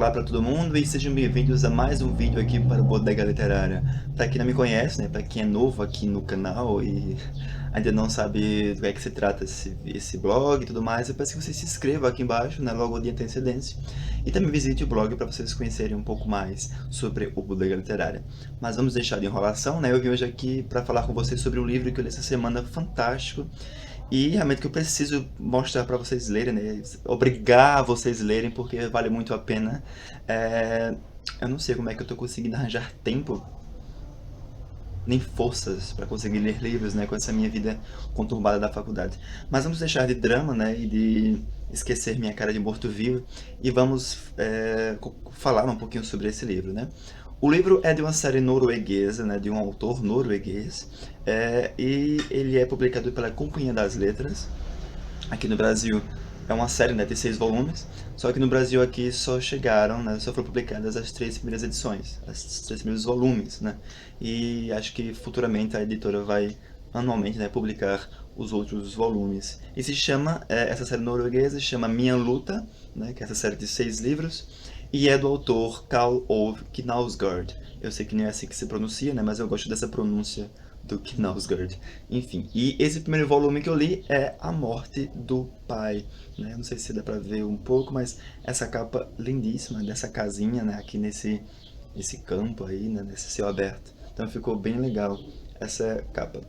Olá para todo mundo e sejam bem-vindos a mais um vídeo aqui para o Bodega Literária. Para quem não me conhece, né, para quem é novo aqui no canal e ainda não sabe do que é que se trata esse blog e tudo mais, eu peço que você se inscreva aqui embaixo, né, logo de antecedência, e também visite o blog para vocês conhecerem um pouco mais sobre o Bodega Literária. Mas vamos deixar de enrolação, né? Eu vim hoje aqui para falar com vocês sobre um livro que eu li essa semana fantástico. E realmente que eu preciso mostrar para vocês lerem, né? Obrigar vocês a lerem, porque vale muito a pena. É, Eu não sei como é que eu tô conseguindo arranjar tempo, nem forças para conseguir ler livros, né? Com essa minha vida conturbada da faculdade. Mas vamos deixar de drama, né? E de esquecer minha cara de morto-vivo. E vamos falar um pouquinho sobre esse livro, né? O livro é de uma série norueguesa, né, de um autor norueguês, e ele é publicado pela Companhia das Letras. Aqui no Brasil é uma série, né, de 6 volumes, só que no Brasil aqui só chegaram, né, só foram publicadas as 3 primeiras edições, os 3 primeiros volumes, né, e acho que futuramente a editora vai anualmente, né, publicar os outros volumes. E se chama, essa série norueguesa se chama Minha Luta, né, que é essa série de 6 livros, e é do autor Karl Ove Knausgaard. Eu sei que não é assim que se pronuncia, né, mas eu gosto dessa pronúncia do Knausgaard. Enfim, e esse primeiro volume que eu li é A Morte do Pai, né? Não sei se dá pra ver um pouco, mas essa capa lindíssima dessa casinha, né, aqui nesse campo aí, né, nesse céu aberto. Então ficou bem legal essa capa.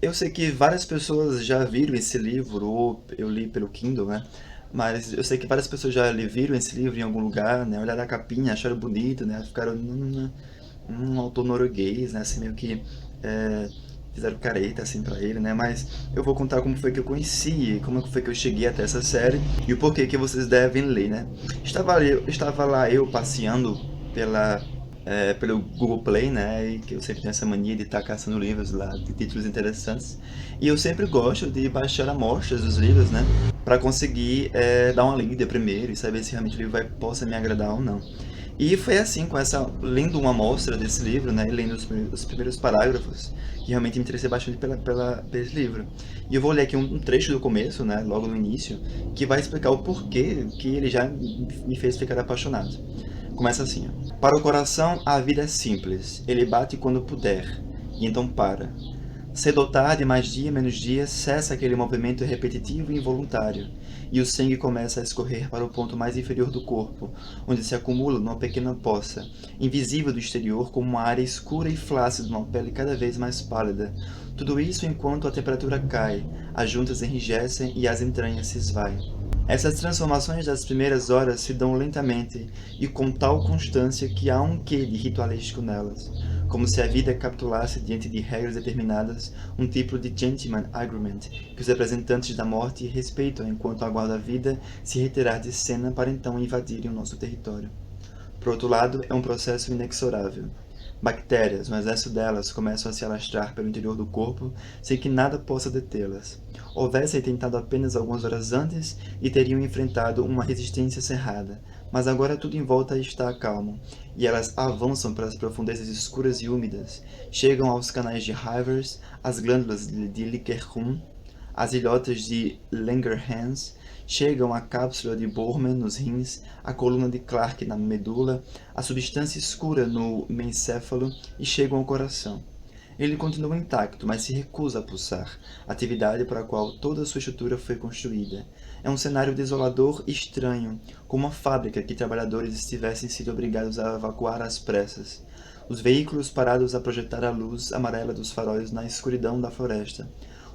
Eu sei que várias pessoas já viram esse livro, ou eu li pelo Kindle, né? Mas eu sei que várias pessoas já viram esse livro em algum lugar, né? Olharam a capinha, acharam bonito, né? Ficaram um autor norueguês, né? Assim, meio que é, fizeram careta, assim, pra ele, né? Mas eu vou contar como foi que eu conheci, como foi que eu cheguei até essa série e o porquê que vocês devem ler, né? Estava lá eu passeando pelo Google Play, né? E que eu sempre tenho essa mania de estar caçando livros lá, de títulos interessantes. E eu sempre gosto de baixar amostras dos livros, né? Para conseguir dar uma lida primeiro e saber se realmente o livro possa me agradar ou não. E foi assim, lendo uma amostra desse livro, né, e lendo os primeiros parágrafos, que realmente me interessei bastante por esse livro. E eu vou ler aqui um trecho do começo, né, logo no início, que vai explicar o porquê que ele já me fez ficar apaixonado. Começa assim, ó. Para o coração, a vida é simples. Ele bate quando puder, e então para. Cedo ou tarde, mais dia menos dia, cessa aquele movimento repetitivo e involuntário, e o sangue começa a escorrer para o ponto mais inferior do corpo, onde se acumula numa pequena poça, invisível do exterior como uma área escura e flácida de uma pele cada vez mais pálida. Tudo isso enquanto a temperatura cai, as juntas enrijecem e as entranhas se esvaem. Essas transformações das primeiras horas se dão lentamente e com tal constância que há um quê de ritualístico nelas, como se a vida capitulasse diante de regras determinadas, um tipo de gentleman agreement que os representantes da morte respeitam enquanto aguardam a vida se retirar de cena para então invadirem o nosso território. Por outro lado, é um processo inexorável. Bactérias, um exército delas, começam a se alastrar pelo interior do corpo sem que nada possa detê-las. Houvessem tentado apenas algumas horas antes e teriam enfrentado uma resistência cerrada, mas agora tudo em volta está calmo, e elas avançam para as profundezas escuras e úmidas, chegam aos canais de Hivers, às glândulas de Likkerhund, as ilhotas de Langerhans, chegam à cápsula de Bowman nos rins, a coluna de Clark na medula, a substância escura no mencéfalo e chegam ao coração. Ele continua intacto, mas se recusa a pulsar, atividade para a qual toda a sua estrutura foi construída. É um cenário desolador e estranho, como uma fábrica que trabalhadores tivessem sido obrigados a evacuar às pressas. Os veículos parados a projetar a luz amarela dos faróis na escuridão da floresta.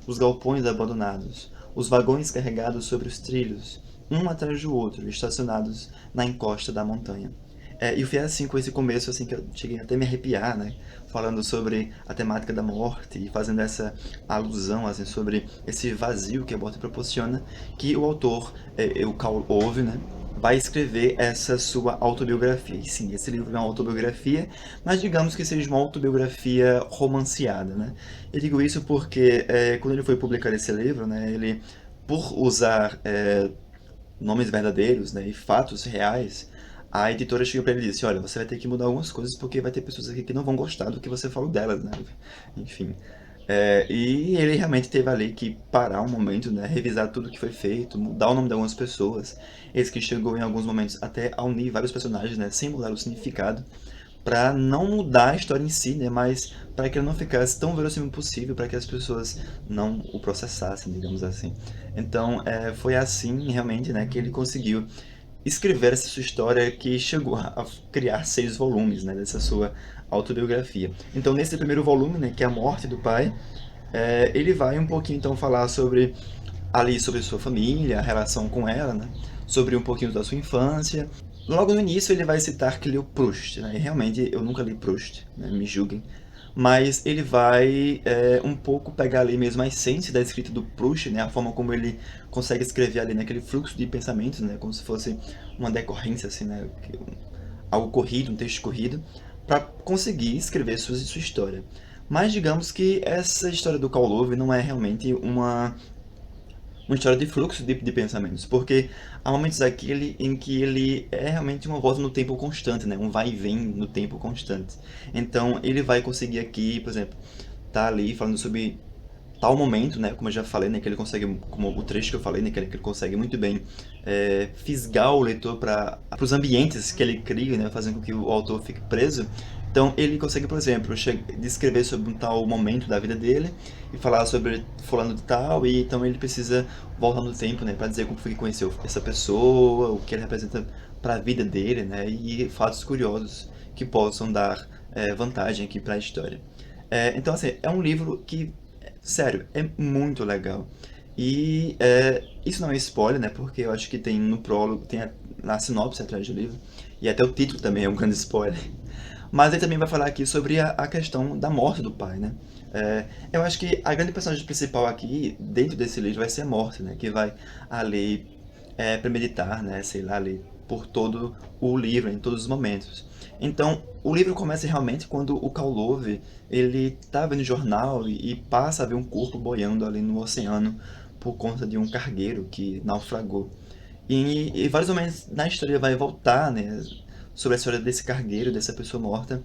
Os galpões abandonados, os vagões carregados sobre os trilhos, um atrás do outro, estacionados na encosta da montanha. E foi assim com esse começo, assim, que eu cheguei até a me arrepiar, né? Falando sobre a temática da morte e fazendo essa alusão, assim, sobre esse vazio que a morte proporciona, que o autor, o Karl Ove, né? Vai escrever essa sua autobiografia. E sim, esse livro é uma autobiografia, mas digamos que seja uma autobiografia romanceada, né? Eu digo isso porque quando ele foi publicar esse livro, né, ele, por usar nomes verdadeiros, né, e fatos reais, a editora chegou para ele e disse: olha, você vai ter que mudar algumas coisas porque vai ter pessoas aqui que não vão gostar do que você falou delas, né? Enfim. E ele realmente teve ali que parar um momento, né, revisar tudo que foi feito, mudar o nome de algumas pessoas. Esse que chegou em alguns momentos até a unir vários personagens, né, sem mudar o significado, para não mudar a história em si, né, mas para que ele não ficasse tão verossímil possível, para que as pessoas não o processassem, digamos assim. Então, foi assim realmente, né, que ele conseguiu escrever essa sua história que chegou a criar 6 volumes, né, dessa sua autobiografia. Então, nesse primeiro volume, né, que é a morte do pai, ele vai um pouquinho então falar sobre ali sobre sua família, a relação com ela, né, sobre um pouquinho da sua infância. Logo no início ele vai citar que leu Proust, né, e realmente eu nunca li Proust, né, me julguem, mas ele vai um pouco pegar ali mesmo a essência da escrita do Proust, né, a forma como ele consegue escrever ali naquele fluxo de pensamentos, né, como se fosse uma decorrência, assim, né, algo corrido, um texto corrido, para conseguir escrever sua história. Mas digamos que essa história do Kowloon não é realmente uma história de fluxo de pensamentos, porque há momentos aqui em que ele é realmente uma volta no tempo constante, né? Um vai e vem no tempo constante. Então ele vai conseguir aqui, por exemplo, tá ali falando sobre tal momento, né, como eu já falei, né, que ele consegue, como o trecho que eu falei, né, que ele consegue muito bem fisgar o leitor para os ambientes que ele cria, né, fazendo com que o autor fique preso. Então ele consegue, por exemplo, descrever sobre um tal momento da vida dele e falar sobre fulano de tal, e então ele precisa voltar no tempo, né, para dizer como foi que conheceu essa pessoa, o que ele representa para a vida dele, né, e fatos curiosos que possam dar vantagem aqui para a história. Então, assim, é um livro que sério, é muito legal. E isso não é spoiler, né? Porque eu acho que tem no prólogo, tem na sinopse atrás do livro, e até o título também é um grande spoiler. Mas ele também vai falar aqui sobre a questão da morte do pai, né? Eu acho que a grande personagem principal aqui, dentro desse livro, vai ser a morte, né? Que vai ali premeditar, né? Sei lá, ali por todo o livro, em todos os momentos. Então, o livro começa realmente quando o Kowloon, ele tá vendo jornal e passa a ver um corpo boiando ali no oceano por conta de um cargueiro que naufragou. E vários momentos na história vai voltar, né, sobre a história desse cargueiro, dessa pessoa morta,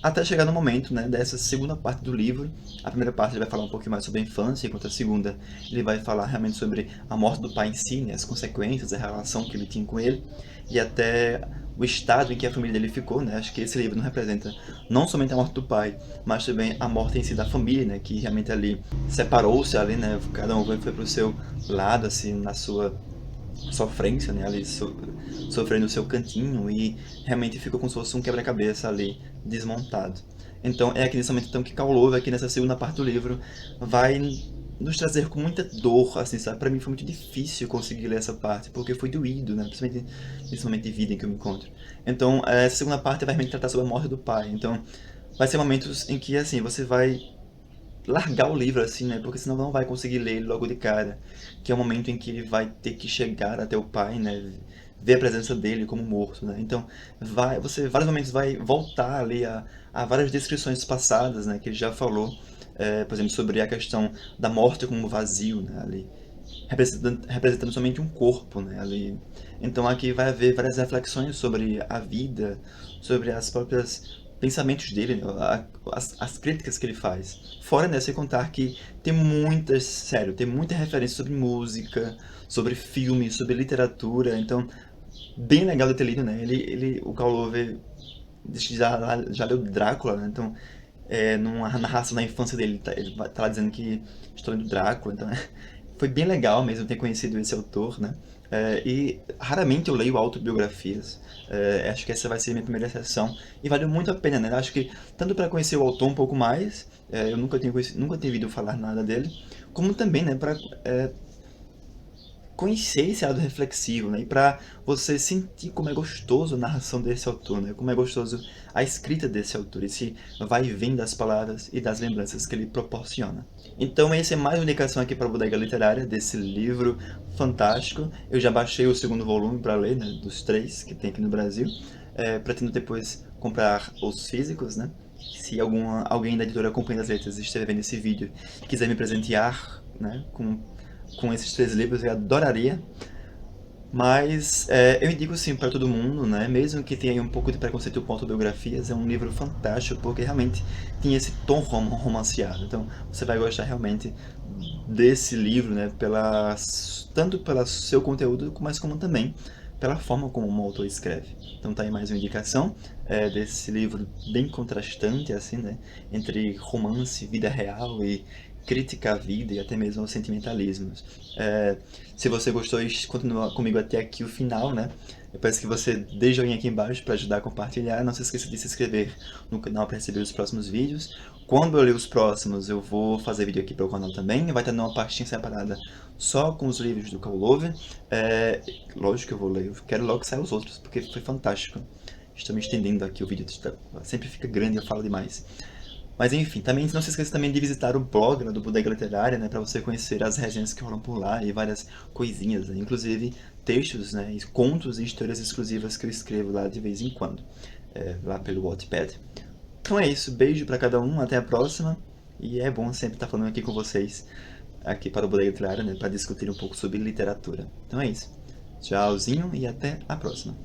até chegar no momento, né, dessa segunda parte do livro. A primeira parte ele vai falar um pouquinho mais sobre a infância, enquanto a segunda ele vai falar realmente sobre a morte do pai em si, né, as consequências, a relação que ele tinha com ele, e até o estado em que a família dele ficou, né. Acho que esse livro não representa não somente a morte do pai, mas também a morte em si da família, né, que realmente ali separou-se ali, né, cada um foi pro seu lado, assim, na sua sofrência, né, ali sofrendo o seu cantinho e realmente ficou como se fosse um quebra-cabeça ali desmontado. Então é aqui nesse momento então que Kowloon, aqui nessa segunda parte do livro, vai nos trazer com muita dor, assim, sabe? Pra mim foi muito difícil conseguir ler essa parte, porque foi doído, né? Principalmente nesse momento de vida em que eu me encontro. Então, essa segunda parte vai realmente tratar sobre a morte do pai. Então, vai ser momentos em que, assim, você vai largar o livro assim, né? Porque senão não vai conseguir ler ele logo de cara. Que é o momento em que ele vai ter que chegar até o pai, né? Ver a presença dele como morto, né? Então, você vários momentos vai voltar ali a várias descrições passadas, né? Que ele já falou, por exemplo, sobre a questão da morte como vazio, né? Ali, representando somente um corpo, né? Ali. Então aqui vai haver várias reflexões sobre a vida, sobre as próprias pensamentos dele, né? As críticas que ele faz. Fora, né, sem contar que tem muitas, sério, tem muita referência sobre música, sobre filme, sobre literatura, então bem legal de ter lido, né? O Kowloon diz que já leu Drácula, né? Então numa narração da infância dele, ele tá lá dizendo que estou lendo Drácula, então foi bem legal mesmo ter conhecido esse autor, né? E raramente eu leio autobiografias. Acho que essa vai ser a minha primeira sessão e valeu muito a pena, né? Acho que tanto para conhecer o autor um pouco mais, eu nunca tinha ouvido falar nada dele, como também, né, para conhecer esse lado reflexivo, né? E para você sentir como é gostoso a narração desse autor, né? Como é gostoso a escrita desse autor, esse vai e vem das palavras e das lembranças que ele proporciona. Então essa é mais uma indicação aqui para a Bodega Literária desse livro fantástico. Eu já baixei o segundo volume para ler, né? Dos 3 que tem aqui no Brasil. Pretendo depois comprar os físicos, né? Se alguém da editora Companhia das Letras estiver vendo esse vídeo e quiser me presentear, né, com esses 3 livros, eu adoraria. Mas eu indico sim para todo mundo, né? Mesmo que tenha aí um pouco de preconceito com autobiografias, é um livro fantástico porque realmente tem esse tom romanceado. Então você vai gostar realmente desse livro, né? Tanto pelo seu conteúdo, mas como também pela forma como o autor escreve. Então tá aí mais uma indicação desse livro bem contrastante, assim, né? Entre romance, vida real e crítica à vida e até mesmo aos sentimentalismos. Se você gostou e continua comigo até aqui o final, né? Eu peço que você dê joinha aqui embaixo para ajudar a compartilhar. Não se esqueça de se inscrever no canal para receber os próximos vídeos. Quando eu ler os próximos, eu vou fazer vídeo aqui para o canal também. Vai estar numa pastinha separada só com os livros do Karl Love. Lógico que eu vou ler. Eu quero logo que saiam os outros, porque foi fantástico. Estou me estendendo aqui, o vídeo sempre fica grande e eu falo demais. Mas enfim, também não se esqueça também de visitar o blog, né, do Bodega Literária, né, para você conhecer as resenhas que rolam por lá e várias coisinhas, né, inclusive textos, né, e contos e histórias exclusivas que eu escrevo lá de vez em quando, lá pelo Wattpad. Então é isso, beijo para cada um, até a próxima, e é bom sempre estar falando aqui com vocês, aqui para o Bodega Literária, né, para discutir um pouco sobre literatura. Então é isso, tchauzinho e até a próxima.